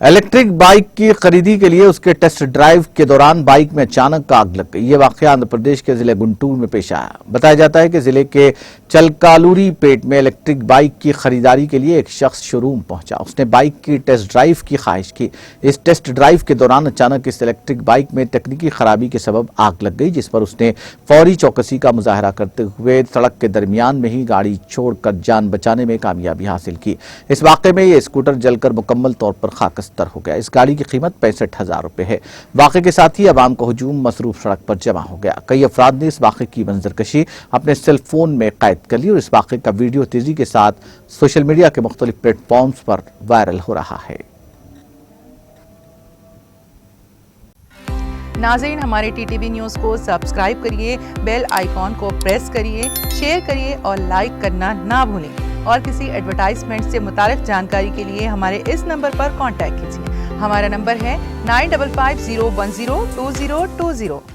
Electric bike की खरीदी के लिए उसके टेस्ट ड्राइव के दौरान बाइक में अचानक आग लग गई। ये वाकया आंध्र प्रदेश के जिले गुंटूर में पेश आया। बताया जाता है कि जिले के चलकालूरी पेट में इलेक्ट्रिक बाइक की खरीदारी के लिए एक शख्स शोरूम पहुंचा। उसने बाइक की टेस्ट ड्राइव की ख्वाहिश की। इस टेस्ट ड्राइव के दौरान अचानक इस इलेक्ट्रिक बाइक में तकनीकी खराबी के सबब आग लग गई, जिस पर उसने फौरी चौकसी का मुजाहरा करते हुए सड़क के दरमियान में ही गाड़ी छोड़कर जान बचाने में कामयाबी हासिल की। इस वाकये में ये स्कूटर जलकर मुकम्मल तौर पर खाकस्तर हो गया। इस गाड़ी की कीमत 65,000 रुपए है। वाकये के साथ ही अवाम का हुजूम मसरूफ सड़क पर जमा हो गया। कई अफराद ने इस वाकये की मंजरकशी अपने सेल फोन में कैद कर ली और इस वाकये का वीडियो तेजी के साथ सोशल मीडिया के मुख्तलिफ प्लेटफॉर्म्स पर वायरल हो रहा है। नाज़रीन, हमारे टीटीवी न्यूज़ को सब्सक्राइब करिए, बेल आइकॉन को प्रेस करिए, शेयर करिए और लाइक करना ना भूलें। और किसी एडवर्टाइजमेंट से मुताल्लिक़ जानकारी के लिए हमारे इस नंबर पर कांटेक्ट कीजिए। हमारा नंबर है 9550102020।